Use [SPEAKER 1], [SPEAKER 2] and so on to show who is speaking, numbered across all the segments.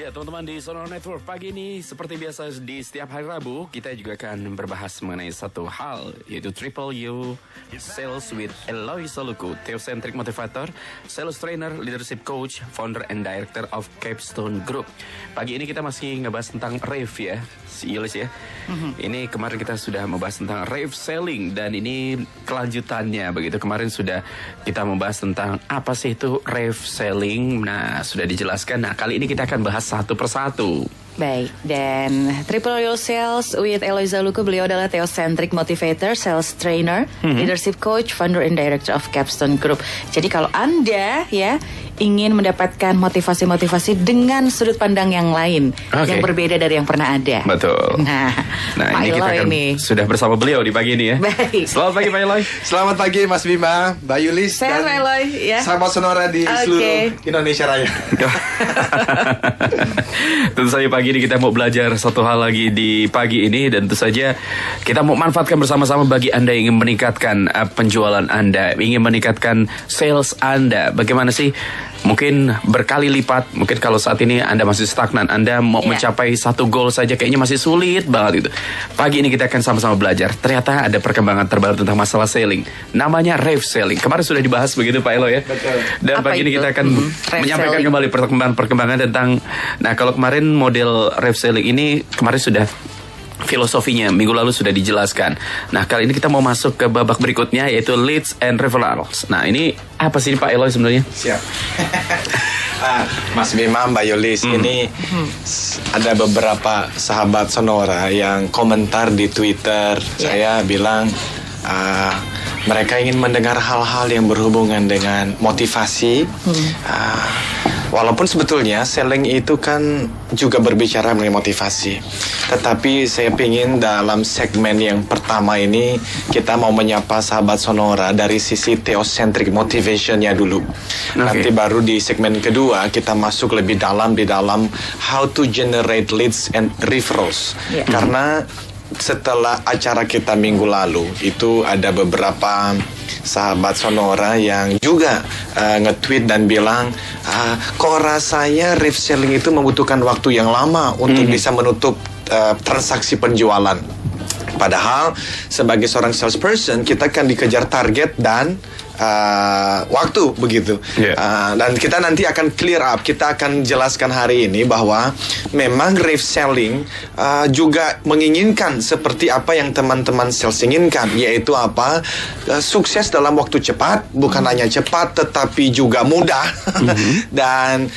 [SPEAKER 1] Ya teman-teman di Sonora Network, pagi ini seperti biasa di setiap hari Rabu kita juga akan berbahas mengenai satu hal, yaitu Triple U Sales with Eloy Saluku, Theocentric Motivator, Sales Trainer, Leadership Coach, Founder and Director of Capstone Group. Pagi ini kita masih ngebahas tentang rave ya, si Ilis ya. Ini kemarin kita sudah membahas tentang rave selling dan ini kelanjutannya begitu. Kemarin sudah kita membahas tentang apa sih itu rave selling. Nah, sudah dijelaskan. Nah, kali ini kita akan bahas satu persatu.
[SPEAKER 2] Baik, dan Triple U Sales with Eloy Saluku, beliau adalah Theocentric Motivator, Sales Trainer, Leadership Coach, Founder and Director of Capstone Group. Jadi kalau Anda ya ingin mendapatkan motivasi-motivasi dengan sudut pandang yang lain, yang berbeda dari yang pernah ada.
[SPEAKER 1] Betul.
[SPEAKER 2] Nah
[SPEAKER 1] ini kita akan sudah bersama beliau di pagi ini ya.
[SPEAKER 2] Baik.
[SPEAKER 1] Selamat pagi Pak Eloy.
[SPEAKER 3] Selamat pagi Mas Bima, Mbak Yulis,
[SPEAKER 2] dan Eloy ya.
[SPEAKER 3] Sahabat Sonora di seluruh Indonesia Raya.
[SPEAKER 1] Tentu saja pagi ini kita mau belajar satu hal lagi di pagi ini, dan tentu saja kita mau manfaatkan bersama-sama bagi Anda yang ingin meningkatkan penjualan Anda, ingin meningkatkan sales Anda. Bagaimana sih? Mungkin berkali lipat. Mungkin kalau saat ini Anda masih stagnan, Anda mau mencapai satu goal saja kayaknya masih sulit banget gitu. Pagi ini kita akan sama-sama belajar. Ternyata ada perkembangan terbaru tentang masalah selling. Namanya rave selling. Kemarin sudah dibahas begitu Pak Elo ya.
[SPEAKER 3] Betul.
[SPEAKER 1] Dan
[SPEAKER 2] apa
[SPEAKER 1] pagi ini kita akan menyampaikan
[SPEAKER 2] selling
[SPEAKER 1] kembali perkembangan tentang. Nah, kalau kemarin model rave selling ini kemarin sudah filosofinya minggu lalu sudah dijelaskan. Nah, kali ini kita mau masuk ke babak berikutnya, yaitu leads and referrals. Nah, ini apa sih Pak Eloy sebenarnya?
[SPEAKER 3] Siap. Mas Bima, Mbak Yulis, ini ada beberapa sahabat Sonora yang komentar di Twitter. Saya bilang mereka ingin mendengar hal-hal yang berhubungan dengan motivasi. Walaupun sebetulnya selling itu kan juga berbicara mengenai motivasi. Tetapi saya ingin dalam segmen yang pertama ini kita mau menyapa sahabat Sonora dari sisi Theocentric Motivation-nya dulu. Nanti baru di segmen kedua kita masuk lebih dalam di dalam how to generate leads and referrals. Karena setelah acara kita minggu lalu itu ada beberapa sahabat Sonora yang juga nge-tweet dan bilang kok rasanya rave selling itu membutuhkan waktu yang lama untuk bisa menutup transaksi penjualan. Padahal sebagai seorang salesperson kita kan dikejar target dan waktu begitu. Dan kita nanti akan clear up, kita akan jelaskan hari ini bahwa memang rave selling juga menginginkan seperti apa yang teman-teman sales inginkan, yaitu apa? Sukses dalam waktu cepat, bukan hanya cepat tetapi juga mudah dan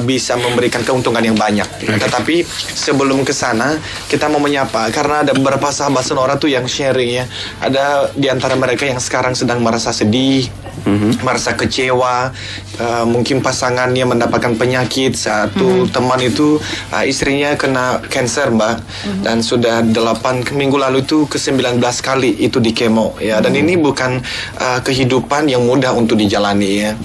[SPEAKER 3] bisa memberikan keuntungan yang banyak. Tetapi sebelum ke sana kita mau menyapa karena ada beberapa sahabat Sonora tuh yang sharing ya. Ada di antara mereka yang sekarang sedang merasa sedih, merasa kecewa, mungkin pasangannya mendapatkan penyakit. Satu teman itu istrinya kena cancer Mbak, dan sudah 8 minggu lalu itu ke-19 kali itu di kemo ya. Dan ini bukan kehidupan yang mudah untuk dijalani ya.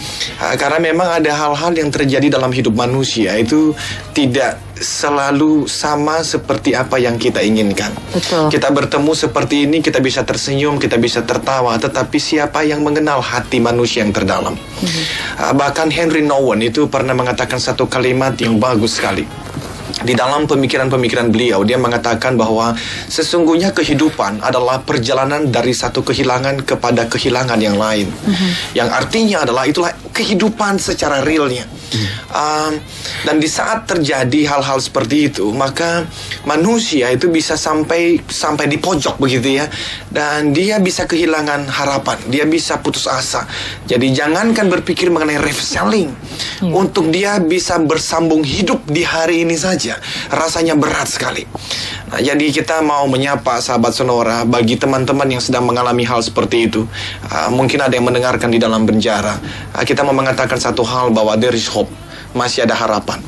[SPEAKER 3] Karena memang ada hal-hal yang terjadi dalam hidup manusia itu tidak selalu sama seperti apa yang kita inginkan.
[SPEAKER 2] Betul.
[SPEAKER 3] Kita bertemu seperti ini, kita bisa tersenyum, kita bisa tertawa, tetapi siapa yang mengenal hati manusia yang terdalam? Bahkan Henry Nouwen itu pernah mengatakan satu kalimat yang bagus sekali. Di dalam pemikiran-pemikiran beliau, dia mengatakan bahwa sesungguhnya kehidupan adalah perjalanan dari satu kehilangan kepada kehilangan yang lain. Yang artinya adalah itulah kehidupan secara realnya. Dan di saat terjadi hal-hal seperti itu, maka manusia itu bisa sampai di pojok begitu ya. Dan dia bisa kehilangan harapan, dia bisa putus asa. Jadi jangankan berpikir mengenai rave selling, untuk dia bisa bersambung hidup di hari ini saja rasanya berat sekali. Nah, jadi kita mau menyapa sahabat Sonora bagi teman-teman yang sedang mengalami hal seperti itu. Mungkin ada yang mendengarkan di dalam penjara. Kita mau mengatakan satu hal bahwa there is hope. Masih ada harapan.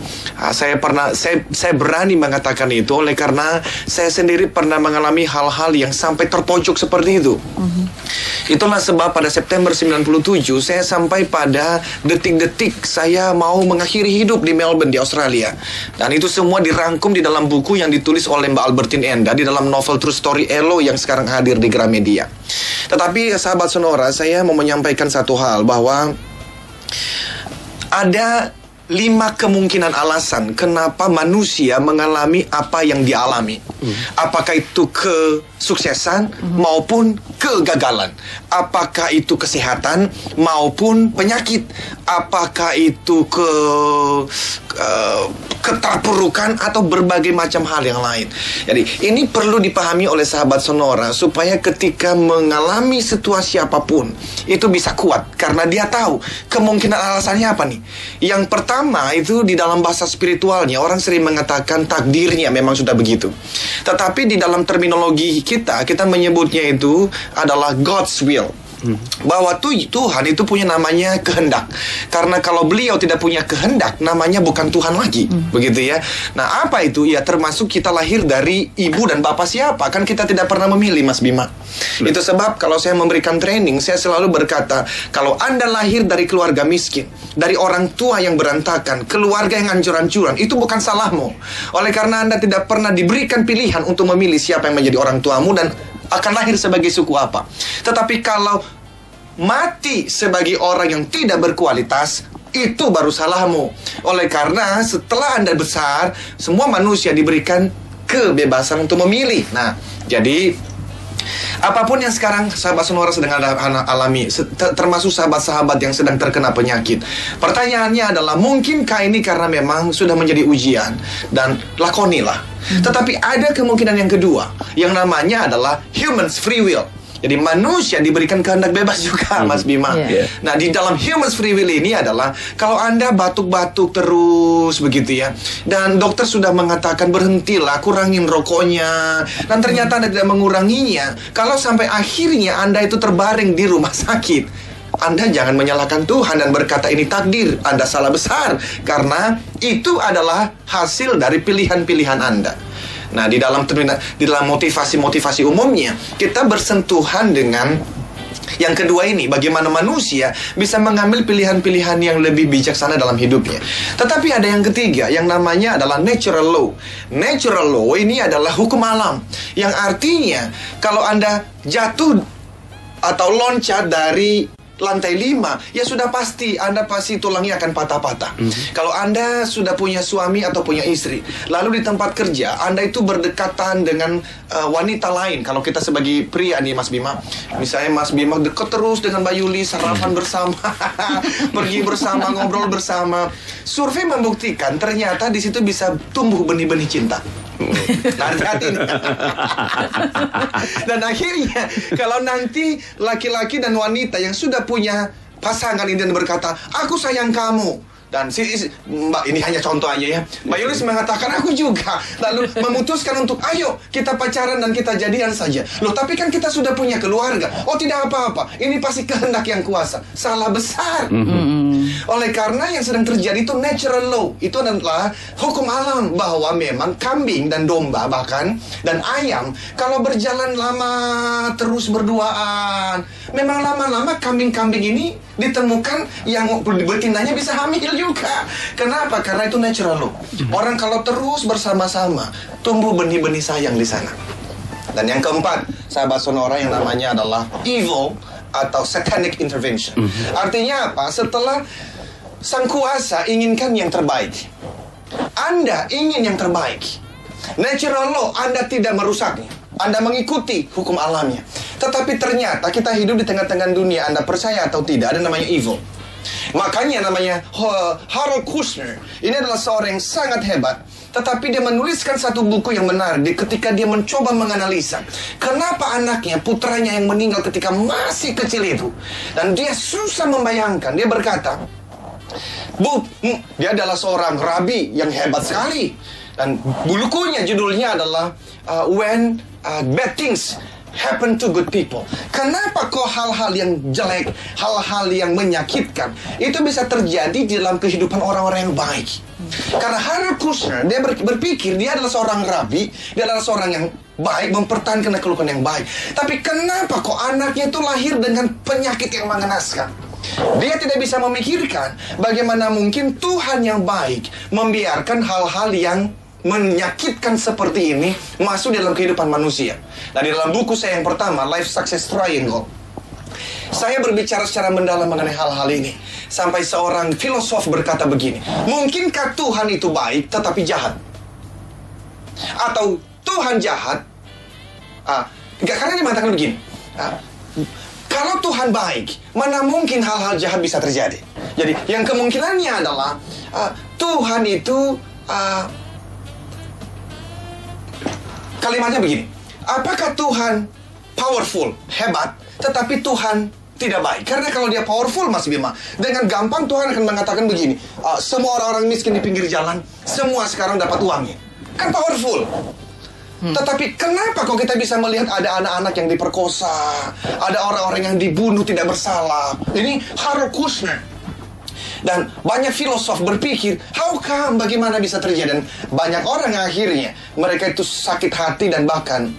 [SPEAKER 3] Saya berani mengatakan itu oleh karena saya sendiri pernah mengalami hal-hal yang sampai terpojok seperti itu. Itulah sebab pada September 97 saya sampai pada detik-detik saya mau mengakhiri hidup di Melbourne di Australia. Dan itu semua dirangkum di dalam buku yang ditulis oleh Mbak Albertine Enda di dalam novel True Story Elo yang sekarang hadir di Gramedia. Tetapi sahabat Sonora, saya mau menyampaikan satu hal bahwa ada
[SPEAKER 4] 5 kemungkinan alasan kenapa manusia mengalami apa yang dialami. Apakah itu kesuksesan maupun kegagalan. Apakah itu kesehatan maupun penyakit. Apakah itu keterpurukan atau berbagai macam hal yang lain. Jadi ini perlu dipahami oleh sahabat Sonora supaya ketika mengalami situasi apapun itu bisa kuat karena dia tahu kemungkinan alasannya apa nih. Yang pertama itu di dalam bahasa spiritualnya orang sering mengatakan takdirnya memang sudah begitu. Tetapi di dalam terminologi kita menyebutnya itu adalah God's will. Bahwa Tuhan itu punya namanya kehendak. Karena kalau beliau tidak punya kehendak, namanya bukan Tuhan lagi. Begitu ya. Nah apa itu? Ya termasuk kita lahir dari ibu dan bapak siapa. Kan kita tidak pernah memilih, Mas Bima. Itu sebab kalau saya memberikan training, saya selalu berkata, kalau Anda lahir dari keluarga miskin, dari orang tua yang berantakan, keluarga yang hancur-hancuran, itu bukan salahmu. Oleh karena Anda tidak pernah diberikan pilihan untuk memilih siapa yang menjadi orang tuamu dan akan lahir sebagai suku apa. Tetapi kalau mati sebagai orang yang tidak berkualitas, itu baru salahmu. Oleh karena setelah Anda besar, semua manusia diberikan kebebasan untuk memilih. Nah, jadi apapun yang sekarang sahabat Sonora sedang alami, termasuk sahabat-sahabat yang sedang terkena penyakit, pertanyaannya adalah, mungkinkah ini karena memang sudah menjadi ujian? Dan lakonilah. Tetapi ada kemungkinan yang kedua, yang namanya adalah humans free will. Jadi manusia diberikan kehendak bebas juga, Mas Bima. Nah, di dalam humans free will ini adalah kalau Anda batuk-batuk terus begitu ya, dan dokter sudah mengatakan berhentilah, kurangin rokoknya, dan ternyata Anda tidak menguranginya. Kalau sampai akhirnya Anda itu terbaring di rumah sakit, Anda jangan menyalahkan Tuhan dan berkata ini takdir. Anda salah besar, karena itu adalah hasil dari pilihan-pilihan Anda. Nah, di dalam motivasi-motivasi umumnya, kita bersentuhan dengan yang kedua ini, bagaimana manusia bisa mengambil pilihan-pilihan yang lebih bijaksana dalam hidupnya. Tetapi ada yang ketiga, yang namanya adalah natural law. Natural law ini adalah hukum alam, yang artinya kalau Anda jatuh atau loncat dari lantai 5, ya sudah pasti Anda pasti tulangnya akan patah-patah. Kalau Anda sudah punya suami atau punya istri, lalu di tempat kerja Anda itu berdekatan dengan wanita lain. Kalau kita sebagai pria nih, Mas Bima, misalnya Mas Bima dekat terus dengan Mbak Yuli, sarapan bersama, pergi bersama, ngobrol bersama. Survei membuktikan ternyata di situ bisa tumbuh benih-benih cinta. Nah, hati-hati nih. Dan akhirnya kalau nanti laki-laki dan wanita yang sudah punya pasangan ini dan berkata, aku sayang kamu, dan Mbak, ini hanya contoh aja ya, Mbak Yulis mengatakan aku juga, lalu memutuskan untuk ayo kita pacaran dan kita jadian saja. Loh, tapi kan kita sudah punya keluarga. Oh, tidak apa-apa, ini pasti kehendak yang kuasa. Salah besar. Oleh karena yang sedang terjadi itu natural law. Itu adalah hukum alam, bahwa memang kambing dan domba bahkan dan ayam kalau berjalan lama terus berduaan, memang lama-lama kambing-kambing ini ditemukan yang betinanya bisa hamil juga. Kenapa? Karena itu natural law. Orang kalau terus bersama-sama, tumbuh benih-benih sayang di sana. Dan yang keempat, sahabat Sonora, yang namanya adalah evil atau satanic intervention. Artinya apa? Setelah sang kuasa inginkan yang terbaik, Anda ingin yang terbaik. Natural law, Anda tidak merusaknya, Anda mengikuti hukum alamnya. Tetapi ternyata kita hidup di tengah-tengah dunia, Anda percaya atau tidak, ada namanya evil. Makanya namanya Harold Kushner. Ini adalah seorang yang sangat hebat, tetapi dia menuliskan satu buku yang menarik ketika dia mencoba menganalisa kenapa anaknya, putranya yang meninggal ketika masih kecil itu. Dan dia susah membayangkan. Dia berkata, dia adalah seorang rabi yang hebat sekali. Dan bukunya judulnya adalah When Bad Things Happen to Good People. Kenapa kok hal-hal yang jelek, hal-hal yang menyakitkan itu bisa terjadi di dalam kehidupan orang-orang yang baik? Karena Harold Kushner, dia berpikir dia adalah seorang rabi, dia adalah seorang yang baik, mempertahankan kelukuan yang baik. Tapi kenapa kok anaknya itu lahir dengan penyakit yang mengenaskan? Dia tidak bisa memikirkan bagaimana mungkin Tuhan yang baik membiarkan hal-hal yang menyakitkan seperti ini masuk dalam kehidupan manusia. Nah, di dalam buku saya yang pertama, Life Success Triangle, Saya berbicara secara mendalam mengenai hal-hal ini. Sampai seorang filosof berkata begini, mungkinkah Tuhan itu baik tetapi jahat? Atau Tuhan jahat? Karena dia mengatakan begini, kalau Tuhan baik, mana mungkin hal-hal jahat bisa terjadi? Jadi yang kemungkinannya adalah Tuhan itu kalimatnya begini, apakah Tuhan powerful, hebat, tetapi Tuhan tidak baik? Karena kalau dia powerful, Mas Bima, dengan gampang Tuhan akan mengatakan begini, semua orang-orang miskin di pinggir jalan, semua sekarang dapat uangnya. Kan powerful. Tetapi kenapa kok kita bisa melihat ada anak-anak yang diperkosa, ada orang-orang yang dibunuh tidak bersalah? Ini Harold Kushner. Dan banyak filosof berpikir, how come, bagaimana bisa terjadi? Dan banyak orang yang akhirnya mereka itu sakit hati dan bahkan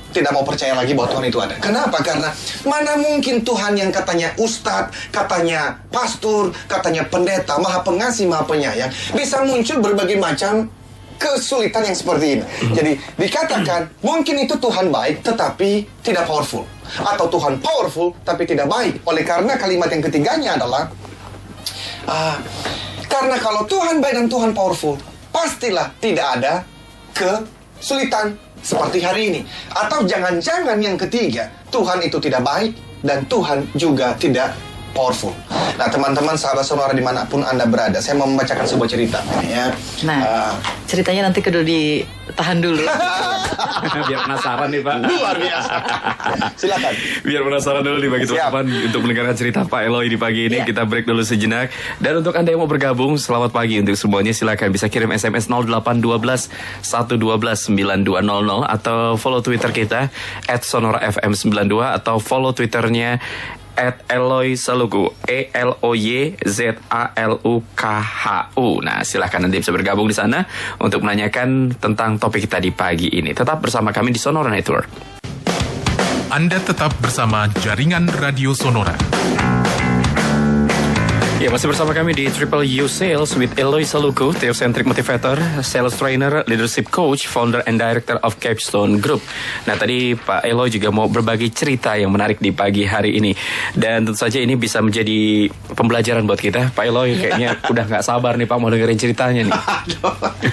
[SPEAKER 4] tidak mau percaya lagi bahwa Tuhan itu ada. Kenapa? Karena mana mungkin Tuhan yang katanya ustadz, katanya pastor, katanya pendeta, maha pengasih, maha penyayang, bisa muncul berbagai macam kesulitan yang seperti ini. Jadi dikatakan mungkin itu Tuhan baik tetapi tidak powerful, atau Tuhan powerful tapi tidak baik. Oleh karena kalimat yang ketiganya adalah karena kalau Tuhan baik dan Tuhan powerful, pastilah tidak ada kesulitan seperti hari ini. Atau jangan-jangan yang ketiga, Tuhan itu tidak baik dan Tuhan juga tidak powerful. Nah, teman-teman, sahabat sonora dimanapun Anda berada, saya mau membacakan sebuah cerita. Ya.
[SPEAKER 2] Nah, ceritanya nanti kudu ditahan dulu.
[SPEAKER 1] Biar penasaran nih, Pak.
[SPEAKER 4] Luar biasa. Silakan.
[SPEAKER 1] Biar penasaran dulu nih bagi teman-teman untuk mendengarkan cerita Pak Eloy di pagi ini. Kita break dulu sejenak. Dan untuk Anda yang mau bergabung, selamat pagi untuk semuanya. Silakan bisa kirim SMS 0812 112 9200 atau follow Twitter kita @sonorafm92 atau follow Twitternya @Eloy Salukhu, ELOYZALUKHU. Nah, silahkan nanti bisa bergabung di sana untuk menanyakan tentang topik kita di pagi ini. Tetap bersama kami di Sonora Network.
[SPEAKER 5] Anda tetap bersama Jaringan Radio Sonora.
[SPEAKER 1] Ya, masih bersama kami di Triple U Sales with Eloy Salukhu, Theocentric Motivator, Sales Trainer, Leadership Coach, Founder and Director of Capstone Group. Nah, tadi Pak Eloy juga mau berbagi cerita yang menarik di pagi hari ini. Dan tentu saja ini bisa menjadi pembelajaran buat kita. Pak Eloy kayaknya udah gak sabar nih Pak mau dengerin ceritanya nih.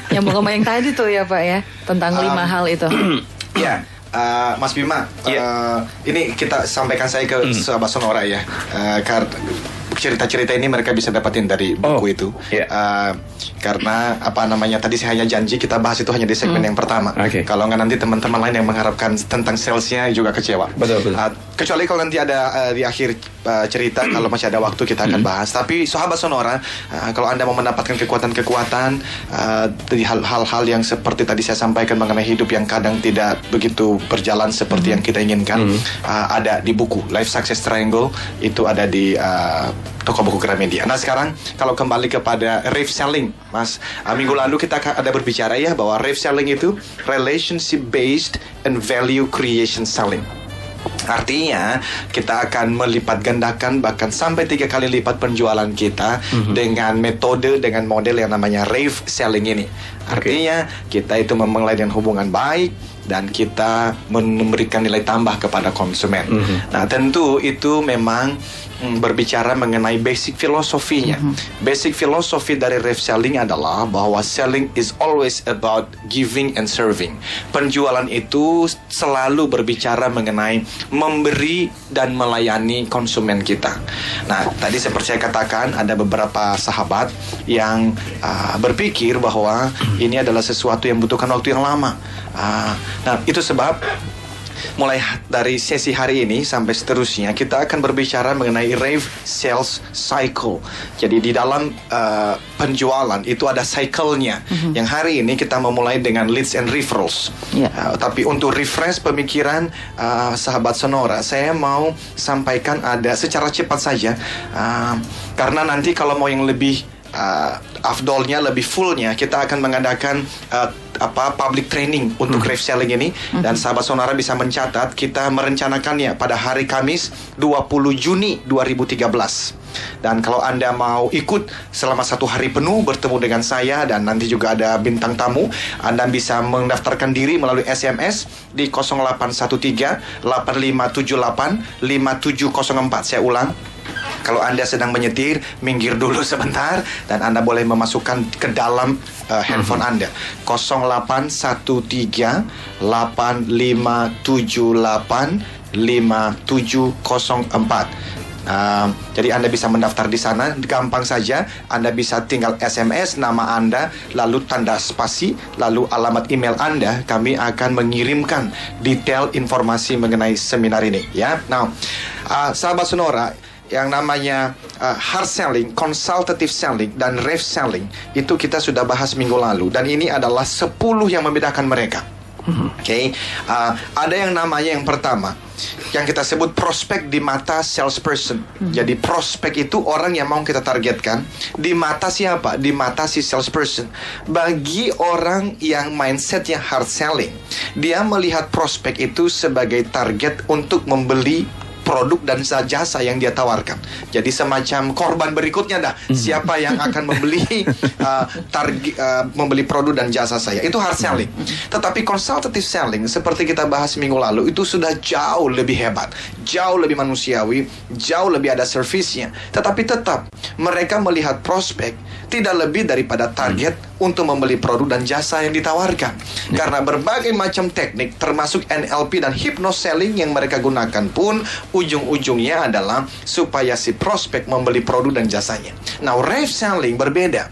[SPEAKER 2] Yang mau yang tadi tuh ya Pak ya, tentang 5 hal itu.
[SPEAKER 4] Ya. Mas Bima, ini kita sampaikan saya ke sahabat sonora ya, karena cerita-cerita ini mereka bisa dapatin dari buku itu. Karena tadi saya hanya janji kita bahas itu hanya di segmen yang pertama. Kalau nggak nanti teman-teman lain yang mengharapkan tentang salesnya juga kecewa. Betul. Kecuali kalau nanti ada di akhir cerita, kalau masih ada waktu kita akan bahas. Tapi sahabat sonora, kalau Anda mau mendapatkan kekuatan-kekuatan dari hal-hal yang seperti tadi saya sampaikan mengenai hidup yang kadang tidak begitu berjalan seperti yang kita inginkan, ada di buku Life Success Triangle, itu ada di toko buku Gramedia. Nah, sekarang kalau kembali kepada rave selling, Mas, minggu lalu kita ada berbicara ya bahwa rave selling itu relationship based and value creation selling. Artinya kita akan melipat gandakan bahkan sampai 3 kali lipat penjualan kita dengan metode, dengan model yang namanya rave selling ini. Artinya kita itu memulai dengan hubungan baik dan kita memberikan nilai tambah kepada konsumen. Nah, tentu itu memang berbicara mengenai basic filosofinya. Basic filosofi dari rave selling adalah bahwa selling is always about giving and serving. Penjualan itu selalu berbicara mengenai memberi dan melayani konsumen kita. Nah, tadi seperti saya katakan, ada beberapa sahabat yang berpikir bahwa ini adalah sesuatu yang membutuhkan waktu yang lama. Nah, itu sebab mulai dari sesi hari ini sampai seterusnya kita akan berbicara mengenai rave sales cycle. Jadi di dalam penjualan itu ada cycle-nya. Yang hari ini kita memulai dengan leads and referrals. Tapi untuk refresh pemikiran sahabat sonora, saya mau sampaikan ada secara cepat saja, karena nanti kalau mau yang lebih afdolnya, lebih fullnya, kita akan mengadakan public training untuk rave selling ini. Dan sahabat sonora bisa mencatat, kita merencanakannya pada hari Kamis 20 Juni 2013. Dan kalau Anda mau ikut selama 1 hari penuh bertemu dengan saya dan nanti juga ada bintang tamu, Anda bisa mendaftarkan diri melalui SMS di 0813 8578 5704. Saya ulang. Kalau Anda sedang menyetir, minggir dulu sebentar dan Anda boleh memasukkan ke dalam handphone Anda 0813 8578 5704. Jadi Anda bisa mendaftar di sana, gampang saja. Anda bisa tinggal SMS nama Anda, lalu tanda spasi, lalu alamat email Anda. Kami akan mengirimkan detail informasi mengenai seminar ini, ya. Nah, sahabat Sonora, yang namanya hard selling, consultative selling, dan ref selling itu kita sudah bahas minggu lalu. Dan ini adalah 10 yang membedakan mereka. Oke, ada yang namanya yang pertama, yang kita sebut prospek di mata salesperson. Jadi prospek itu orang yang mau kita targetkan. Di mata siapa? Di mata si salesperson. Bagi orang yang mindsetnya hard selling, dia melihat prospek itu sebagai target untuk membeli produk dan jasa yang dia tawarkan. Jadi semacam korban berikutnya dah. Siapa yang akan membeli membeli produk dan jasa saya. Itu hard selling. Tetapi consultative selling seperti kita bahas minggu lalu itu sudah jauh lebih hebat, jauh lebih manusiawi, jauh lebih ada servisnya. Tetapi tetap mereka melihat prospek tidak lebih daripada target untuk membeli produk dan jasa yang ditawarkan. Karena berbagai macam teknik termasuk NLP dan hypnoselling yang mereka gunakan pun ujung-ujungnya adalah supaya si prospek membeli produk dan jasanya. Nah, ref selling berbeda.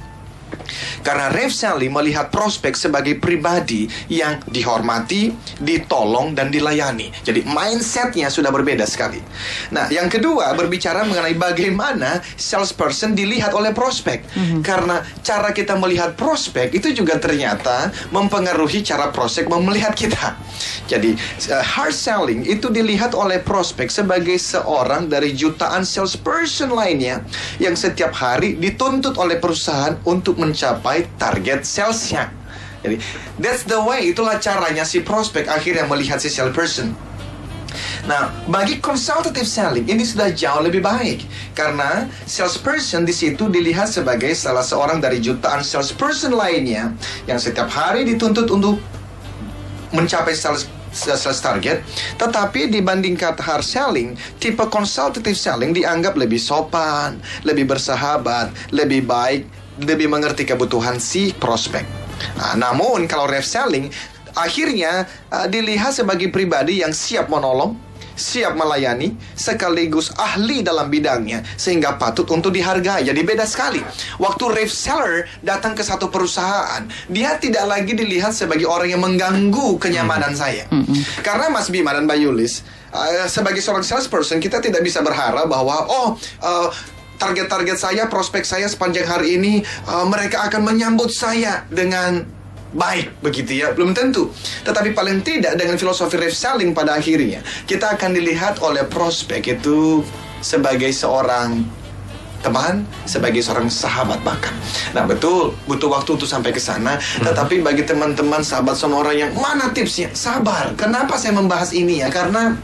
[SPEAKER 4] Karena ref selling melihat prospek sebagai pribadi yang dihormati, ditolong, dan dilayani. Jadi mindsetnya sudah berbeda sekali. Nah, yang kedua berbicara mengenai bagaimana salesperson dilihat oleh prospek. Karena cara kita melihat prospek itu juga ternyata mempengaruhi cara prospek melihat kita. Jadi hard selling itu dilihat oleh prospek sebagai seorang dari jutaan salesperson lainnya yang setiap hari dituntut oleh perusahaan untuk mencapai target salesnya. Jadi that's the way, itulah caranya si prospek akhirnya melihat si salesperson. Nah, bagi consultative selling ini sudah jauh lebih baik karena salesperson di situ dilihat sebagai salah seorang dari jutaan salesperson lainnya yang setiap hari dituntut untuk mencapai sales target. Tetapi dibandingkan hard selling, tipe consultative selling dianggap lebih sopan, lebih bersahabat, lebih baik, lebih mengerti kebutuhan si prospek. Namun kalau ref selling akhirnya dilihat sebagai pribadi yang siap menolong, siap melayani, sekaligus ahli dalam bidangnya, sehingga patut untuk dihargai. Jadi beda sekali. Waktu ref seller datang ke satu perusahaan, dia tidak lagi dilihat sebagai orang yang mengganggu kenyamanan saya. Karena Mas Bima dan Mbak Yulis, sebagai seorang salesperson, kita tidak bisa berharap bahwa target-target saya, prospek saya sepanjang hari ini, mereka akan menyambut saya dengan baik, begitu ya. Belum tentu. Tetapi paling tidak dengan filosofi ref selling pada akhirnya kita akan dilihat oleh prospek itu sebagai seorang teman, sebagai seorang sahabat bahkan. Nah, betul, butuh waktu untuk sampai ke sana. Tetapi bagi teman-teman sahabat Sonora yang mana tipsnya? Sabar. Kenapa saya membahas ini ya? Karena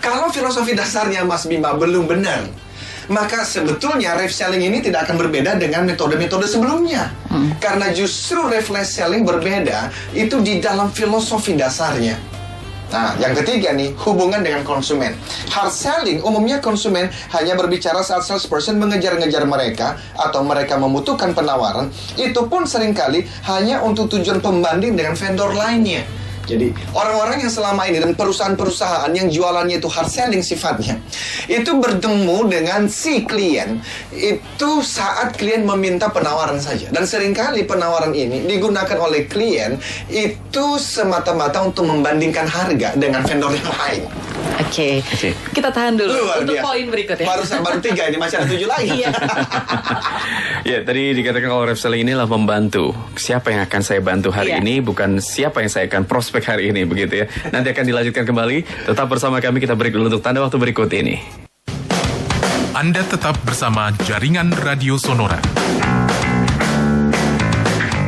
[SPEAKER 4] kalau filosofi dasarnya Mas Bima belum benar, maka sebetulnya ref selling ini tidak akan berbeda dengan metode-metode sebelumnya. Karena justru ref selling berbeda itu di dalam filosofi dasarnya. Nah, yang ketiga nih, hubungan dengan konsumen. Hard selling, umumnya konsumen hanya berbicara saat salesperson mengejar-ngejar mereka atau mereka membutuhkan penawaran. Itu pun seringkali hanya untuk tujuan pembanding dengan vendor lainnya. Jadi orang-orang yang selama ini dan perusahaan-perusahaan yang jualannya itu hard selling sifatnya, itu bertemu dengan si klien itu saat klien meminta penawaran saja. Dan seringkali penawaran ini digunakan oleh klien itu semata-mata untuk membandingkan harga dengan vendor yang lain.
[SPEAKER 2] Oke. Kita tahan dulu untuk poin berikutnya.
[SPEAKER 4] Baru 3 ini, masih ada 7 lagi.
[SPEAKER 1] Ya, tadi dikatakan kalau ref selling inilah membantu. Siapa yang akan saya bantu hari ini, bukan siapa yang saya akan prospek hari ini, begitu ya. Nanti akan dilanjutkan kembali. Tetap bersama kami, kita break dulu untuk tanda waktu berikut ini.
[SPEAKER 5] Anda tetap bersama Jaringan Radio Sonora.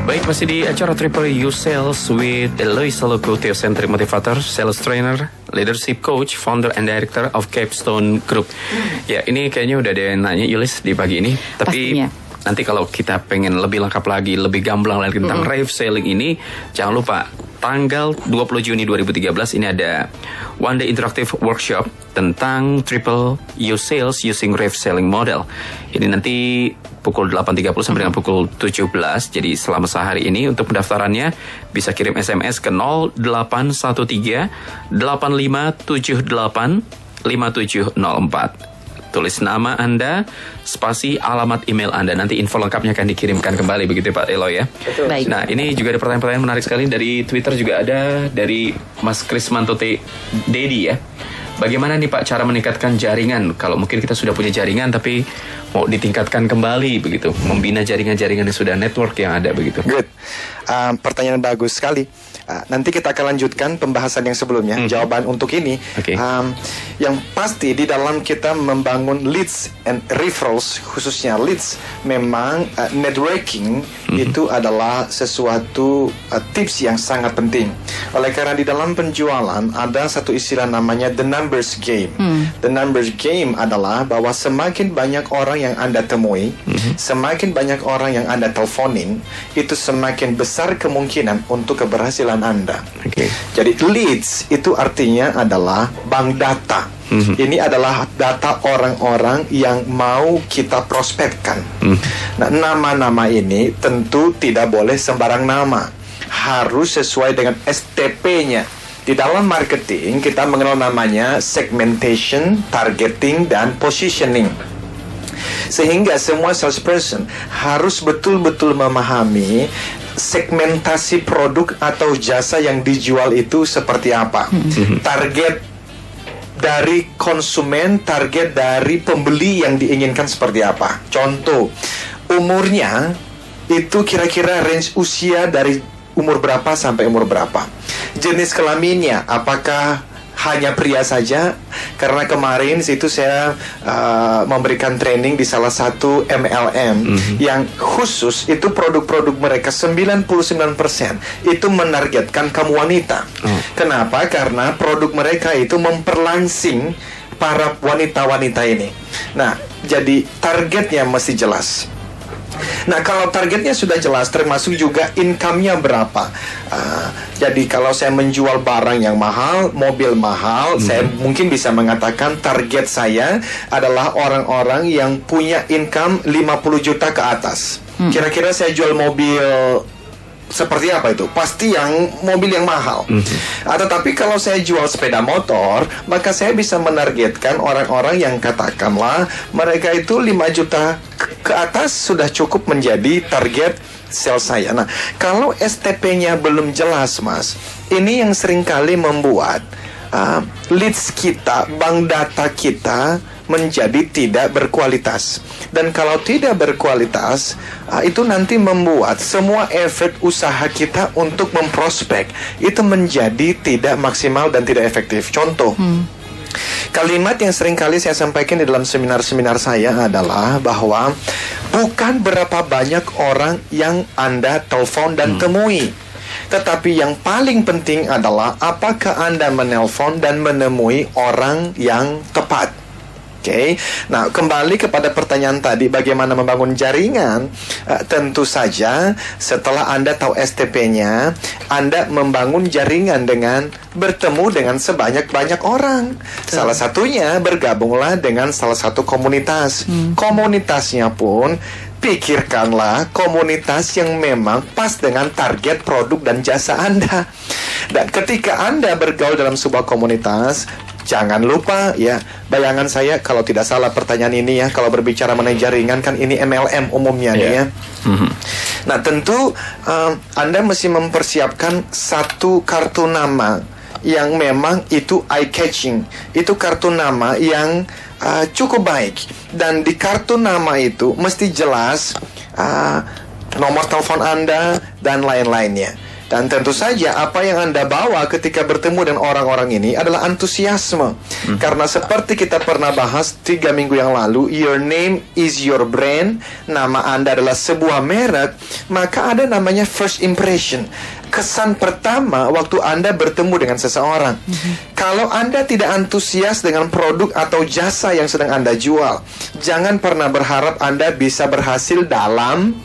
[SPEAKER 1] Baik, Baik, masih di acara Triple U Sales with Eloisa Luku, Theocentric Motivator, Sales Trainer, Leadership Coach, Founder and Director of Capstone Group. Ya, ini kayaknya udah ada yang nanya Yulis di pagi ini. Tapi
[SPEAKER 2] pastinya.
[SPEAKER 1] Nanti kalau kita pengen lebih lengkap lagi, lebih gamblang lagi tentang rave selling ini, jangan lupa tanggal 20 Juni 2013 ini ada One Day Interactive Workshop tentang Triple U Sales using Rave Selling Model. Ini nanti pukul 8.30 sampai dengan pukul 17. Jadi selama sehari ini untuk pendaftarannya bisa kirim SMS ke 0813 8578 5704. Tulis nama Anda, spasi alamat email Anda. Nanti info lengkapnya akan dikirimkan kembali, begitu Pak Eloy ya.
[SPEAKER 2] Betul. Baik.
[SPEAKER 1] Nah, ini juga ada pertanyaan-pertanyaan menarik sekali dari Twitter, juga ada dari Mas Krismanto Dedi ya. Bagaimana nih Pak cara meningkatkan jaringan? Kalau mungkin kita sudah punya jaringan tapi mau ditingkatkan kembali begitu, membina jaringan-jaringan yang sudah network yang ada begitu.
[SPEAKER 4] Good. Pertanyaan bagus sekali. Nanti kita akan lanjutkan pembahasan yang sebelumnya. Jawaban untuk ini,
[SPEAKER 1] Okay.
[SPEAKER 4] Yang pasti di dalam kita membangun leads and referrals, khususnya leads, memang networking itu adalah sesuatu tips yang sangat penting. Oleh karena di dalam penjualan ada satu istilah namanya the numbers game. The numbers game adalah bahwa semakin banyak orang yang Anda temui, semakin banyak orang yang Anda teleponin, itu semakin besar kemungkinan untuk keberhasilan Anda.
[SPEAKER 1] Okay.
[SPEAKER 4] Jadi leads itu artinya adalah bank data. Ini adalah data orang-orang yang mau kita prospekkan. Nah, nama-nama ini tentu tidak boleh sembarang nama. Harus sesuai dengan STP-nya. Di dalam marketing kita mengenal namanya segmentation, targeting, dan positioning. Sehingga semua salesperson harus betul-betul memahami segmentasi produk atau jasa yang dijual itu seperti apa. Target dari konsumen, target dari pembeli yang diinginkan seperti apa. Contoh, umurnya itu kira-kira range usia dari umur berapa sampai umur berapa. Jenis kelaminnya, apakah hanya pria saja? Karena kemarin situ saya memberikan training di salah satu MLM yang khusus itu produk-produk mereka 99% itu menargetkan kaum wanita. Kenapa? Karena produk mereka itu memperlangsing para wanita-wanita ini. Nah, jadi targetnya mesti jelas. Nah, kalau targetnya sudah jelas, termasuk juga income-nya berapa. Jadi kalau saya menjual barang yang mahal, mobil mahal, saya mungkin bisa mengatakan target saya adalah orang-orang yang punya income 50 juta ke atas. Kira-kira saya jual mobil seperti apa itu? Pasti yang mobil yang mahal. Tetapi kalau saya jual sepeda motor, maka saya bisa menargetkan orang-orang yang katakanlah mereka itu 5 juta ke atas sudah cukup menjadi target sales saya. Nah, kalau STP-nya belum jelas, Mas, ini yang seringkali membuat leads kita, bank data kita menjadi tidak berkualitas. Dan kalau tidak berkualitas, itu nanti membuat semua efek usaha kita untuk memprospek itu menjadi tidak maksimal dan tidak efektif. Contoh, kalimat yang sering kali saya sampaikan di dalam seminar-seminar saya adalah bahwa bukan berapa banyak orang yang Anda telepon dan temui, tetapi yang paling penting adalah apakah Anda menelpon dan menemui orang yang tepat. Oke. Nah, kembali kepada pertanyaan tadi, bagaimana membangun jaringan? Tentu saja setelah Anda tahu STP-nya, Anda membangun jaringan dengan bertemu dengan sebanyak-banyak orang. Salah satunya bergabunglah dengan salah satu komunitas. Komunitasnya pun pikirkanlah komunitas yang memang pas dengan target produk dan jasa Anda. Dan ketika Anda bergaul dalam sebuah komunitas, jangan lupa ya, bayangan saya kalau tidak salah pertanyaan ini ya, kalau berbicara mengenai jaringan kan ini MLM umumnya nih ya. Nah, tentu Anda mesti mempersiapkan satu kartu nama yang memang itu eye catching. Itu kartu nama yang cukup baik. Dan di kartu nama itu mesti jelas nomor telepon Anda dan lain-lainnya. Dan tentu saja apa yang Anda bawa ketika bertemu dengan orang-orang ini adalah antusiasme. Karena seperti kita pernah bahas 3 minggu yang lalu, your name is your brand. Nama Anda adalah sebuah merek. Maka ada namanya first impression. Kesan pertama waktu Anda bertemu dengan seseorang. Kalau Anda tidak antusias dengan produk atau jasa yang sedang Anda jual, jangan pernah berharap Anda bisa berhasil dalam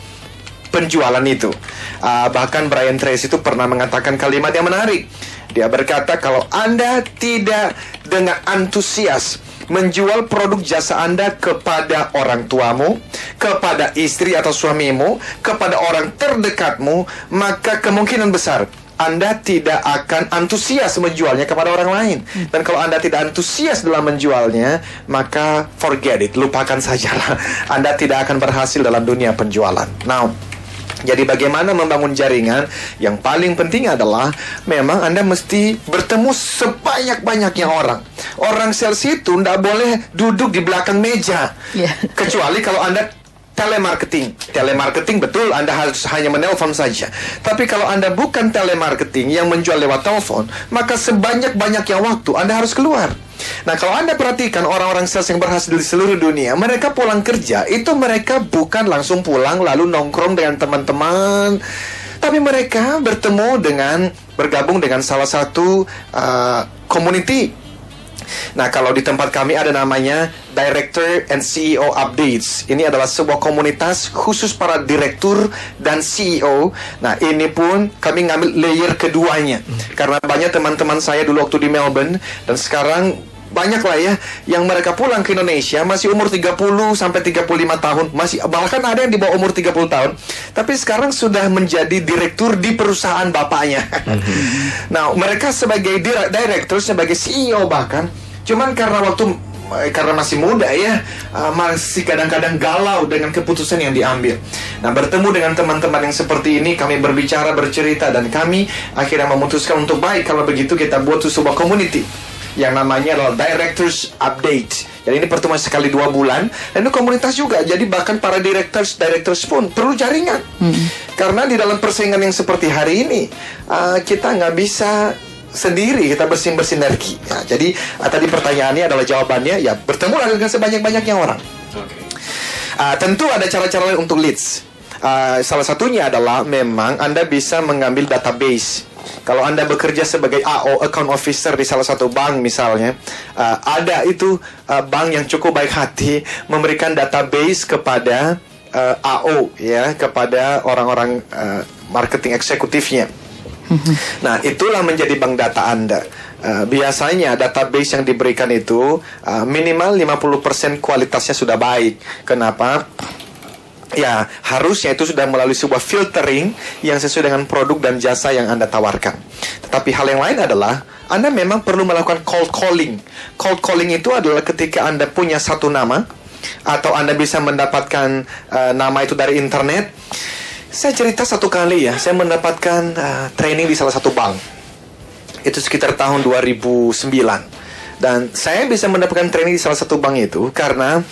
[SPEAKER 4] penjualan itu. Bahkan Brian Tracy itu pernah mengatakan kalimat yang menarik. Dia berkata, kalau Anda tidak dengan antusias menjual produk jasa Anda kepada orang tuamu, kepada istri atau suamimu, kepada orang terdekatmu, maka kemungkinan besar Anda tidak akan antusias menjualnya kepada orang lain. Dan kalau Anda tidak antusias dalam menjualnya, maka forget it, lupakan sajalah. Anda tidak akan berhasil dalam dunia penjualan. Now, jadi bagaimana membangun jaringan? Yang paling penting adalah memang Anda mesti bertemu sebanyak-banyaknya orang. Orang sales itu tidak boleh duduk di belakang meja. Kecuali kalau Anda telemarketing. Telemarketing betul, Anda harus hanya menelpon saja. Tapi kalau Anda bukan telemarketing yang menjual lewat telepon, maka sebanyak-banyaknya waktu Anda harus keluar. Nah, kalau Anda perhatikan orang-orang sales yang berhasil di seluruh dunia, mereka pulang kerja, itu mereka bukan langsung pulang lalu nongkrong dengan teman-teman, tapi mereka bergabung dengan salah satu community. Nah, kalau di tempat kami ada namanya Director and CEO Updates. Ini adalah sebuah komunitas khusus para direktur dan CEO. Nah, ini pun kami ngambil layer keduanya. Karena banyak teman-teman saya dulu waktu di Melbourne, dan sekarang banyak lah ya yang mereka pulang ke Indonesia masih umur 30 sampai 35 tahun, bahkan ada yang di bawah umur 30 tahun, tapi sekarang sudah menjadi direktur di perusahaan bapaknya. Nah, mereka sebagai direktur, sebagai CEO bahkan, cuman karena masih muda ya, masih kadang-kadang galau dengan keputusan yang diambil. Nah, bertemu dengan teman-teman yang seperti ini, kami berbicara, bercerita, dan kami akhirnya memutuskan untuk baik kalau begitu kita buat sebuah community yang namanya adalah Directors Update. Jadi ini pertemuan sekali 2 bulan, dan itu komunitas juga. Jadi bahkan para directors pun perlu jaringan. Karena di dalam persaingan yang seperti hari ini, kita nggak bisa sendiri, kita bersinergi. Nah, jadi tadi pertanyaannya adalah jawabannya ya bertemulah dengan sebanyak-banyaknya orang. Tentu ada cara-cara lain untuk leads. Salah satunya adalah memang Anda bisa mengambil database. Kalau Anda bekerja sebagai AO, account officer di salah satu bank misalnya, ada itu bank yang cukup baik hati memberikan database kepada AO ya, kepada orang-orang marketing eksekutifnya. Nah, itulah menjadi bank data Anda. Biasanya database yang diberikan itu minimal 50% kualitasnya sudah baik. Kenapa? Ya, harusnya itu sudah melalui sebuah filtering yang sesuai dengan produk dan jasa yang Anda tawarkan. Tetapi hal yang lain adalah Anda memang perlu melakukan cold calling. Cold calling itu adalah ketika Anda punya satu nama, atau Anda bisa mendapatkan nama itu dari internet. Saya cerita satu kali ya, saya mendapatkan training di salah satu bank. Itu sekitar tahun 2009. Dan saya bisa mendapatkan training di salah satu bank itu karena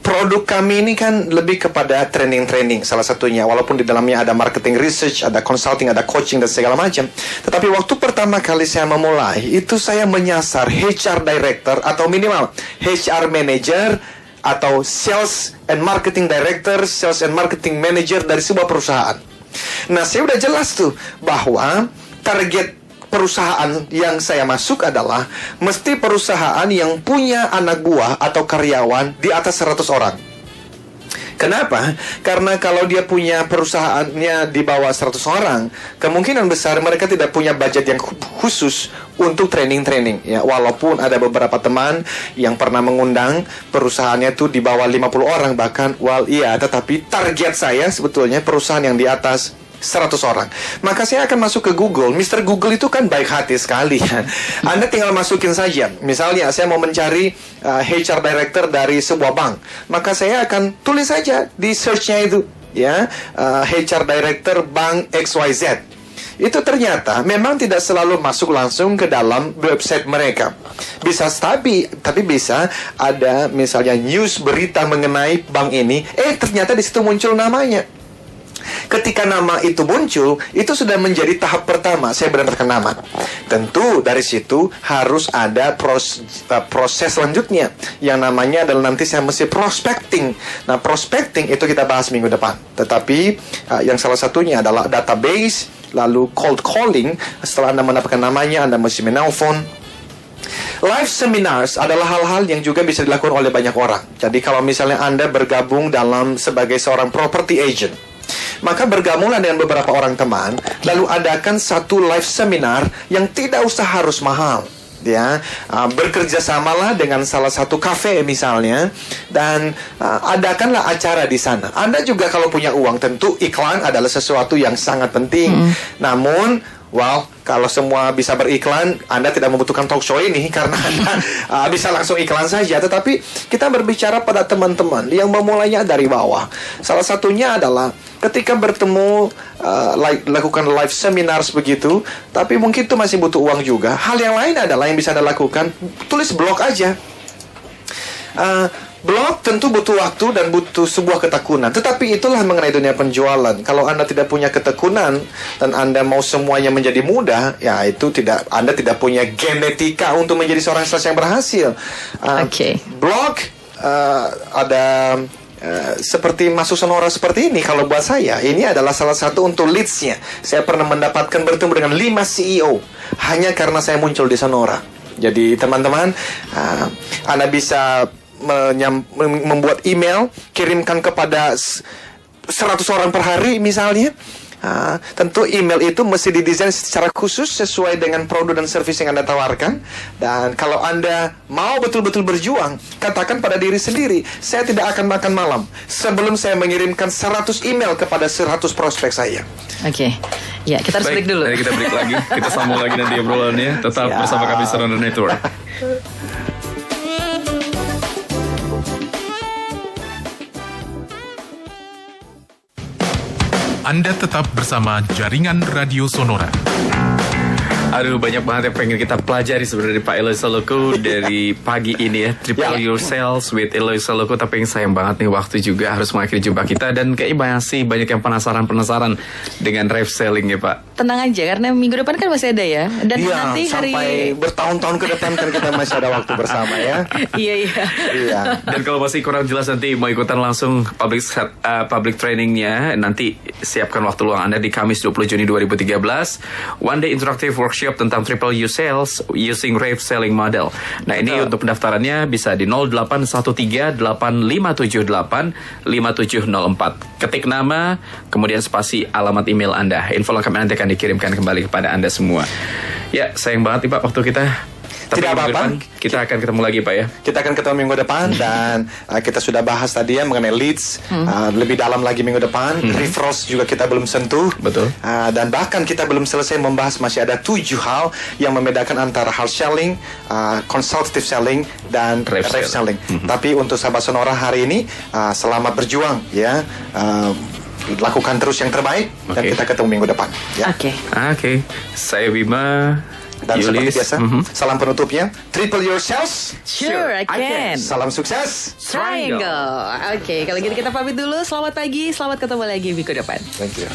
[SPEAKER 4] produk kami ini kan lebih kepada training salah satunya. Walaupun di dalamnya ada marketing research, ada consulting, ada coaching dan segala macam. Tetapi waktu pertama kali saya memulai, itu saya menyasar HR director atau minimal HR manager atau sales and marketing director, sales and marketing manager dari sebuah perusahaan. Nah, saya udah jelas tuh bahwa target perusahaan yang saya masuk adalah mesti perusahaan yang punya anak buah atau karyawan di atas 100 orang. Kenapa? Karena kalau dia punya perusahaannya di bawah 100 orang, kemungkinan besar mereka tidak punya budget yang khusus untuk training ya. Walaupun ada beberapa teman yang pernah mengundang perusahaannya itu di bawah 50 orang bahkan, tetapi target saya sebetulnya perusahaan yang di atas 100 orang. Maka saya akan masuk ke Google. Mr. Google itu kan baik hati sekali ya. Anda tinggal masukin saja. Misalnya saya mau mencari HR director dari sebuah bank, maka saya akan tulis saja di search-nya itu ya, HR director bank XYZ. Itu ternyata memang tidak selalu masuk langsung ke dalam website mereka. Bisa tapi bisa ada misalnya news berita mengenai bank ini, ternyata di situ muncul namanya. ketika nama itu muncul, itu sudah menjadi tahap pertama. Saya mendapatkan nama. Tentu dari situ harus ada proses selanjutnya yang namanya adalah nanti saya mesti prospecting. Nah, prospecting itu kita bahas minggu depan. Tetapi yang salah satunya adalah database, lalu cold calling. Setelah Anda mendapatkan namanya, Anda mesti menelpon. Live seminars adalah hal-hal yang juga bisa dilakukan oleh banyak orang. Jadi kalau misalnya Anda bergabung sebagai seorang property agent, maka bergabunglah dengan beberapa orang teman, lalu adakan satu live seminar yang tidak usah harus mahal. Ya, bekerja samalah dengan salah satu kafe misalnya, dan adakanlah acara di sana. Anda juga kalau punya uang, tentu iklan adalah sesuatu yang sangat penting. Namun kalau semua bisa beriklan, Anda tidak membutuhkan talk show ini karena Anda bisa langsung iklan saja. Tetapi kita berbicara pada teman-teman yang memulainya dari bawah. Salah satunya adalah ketika bertemu, lakukan live seminars begitu, tapi mungkin itu masih butuh uang juga. Hal yang lain adalah yang bisa Anda lakukan, tulis blog aja. Blog tentu butuh waktu dan butuh sebuah ketekunan. Tetapi itulah mengenai dunia penjualan. Kalau Anda tidak punya ketekunan dan Anda mau semuanya menjadi mudah, ya itu Anda tidak punya genetika untuk menjadi seorang sales yang berhasil. Blog ada seperti masuk Sonora seperti ini. Kalau buat saya, ini adalah salah satu untuk leads-nya. Saya pernah mendapatkan bertemu dengan 5 CEO hanya karena saya muncul di Sonora. Jadi teman-teman, Anda bisa membuat email, kirimkan kepada 100 orang per hari misalnya. Tentu email itu mesti didesain secara khusus sesuai dengan produk dan service yang Anda tawarkan. Dan kalau Anda mau betul-betul berjuang, katakan pada diri sendiri, saya tidak akan makan malam sebelum saya mengirimkan 100 email kepada 100 prospek saya.
[SPEAKER 2] Ya, kita harus break dulu.
[SPEAKER 1] Kita break lagi. Kita sambung lagi nanti obrolannya. Tetap bersama kami Sonora Network.
[SPEAKER 5] Anda tetap bersama Jaringan Radio Sonora.
[SPEAKER 1] Aduh, banyak banget yang pengen kita pelajari sebenarnya Pak Eloy Saloku dari pagi ini ya. Triple Your Sales with Eloy Saloku. Tapi yang sayang banget nih, waktu juga harus mengakhiri jumpa kita. Dan kayaknya masih banyak yang penasaran dengan ref selling ya Pak.
[SPEAKER 2] Tenang aja, karena minggu depan kan masih ada ya. Dan nanti
[SPEAKER 4] sampai bertahun-tahun ke depan kan kita masih ada waktu bersama ya.
[SPEAKER 2] Iya.
[SPEAKER 1] Dan kalau masih kurang jelas nanti mau ikutan langsung public trainingnya, nanti siapkan waktu luang Anda di Kamis 20 Juni 2013. One day interactive workshop tentang Triple U Sales using Rave Selling Model. Nah, ini untuk pendaftarannya bisa di 0813-8578-5704. Ketik nama, kemudian spasi alamat email Anda. Info lengkap nanti akan dikirimkan kembali kepada Anda semua. Ya, sayang banget nih Pak waktu kita. Tapi
[SPEAKER 4] tidak apa-apa,
[SPEAKER 1] kita akan ketemu lagi Pak ya.
[SPEAKER 4] Kita akan ketemu minggu depan. Dan kita sudah bahas tadi ya mengenai leads, lebih dalam lagi minggu depan. Referrals juga kita belum sentuh.
[SPEAKER 1] Betul.
[SPEAKER 4] Dan bahkan kita belum selesai membahas, masih ada 7 hal yang membedakan antara hard selling, consultative selling, dan ref selling. Tapi untuk sahabat Sonora hari ini, selamat berjuang ya. Lakukan terus yang terbaik. Dan kita ketemu minggu depan ya.
[SPEAKER 1] Oke. Saya Bima.
[SPEAKER 4] Dan seperti biasa, salam penutupnya, Triple Your Sales.
[SPEAKER 2] Sure, I can.
[SPEAKER 4] Salam sukses.
[SPEAKER 2] Triangle. Oke, kalau gitu kita pamit dulu. Selamat pagi, selamat ketemu lagi minggu depan.
[SPEAKER 4] Thank you.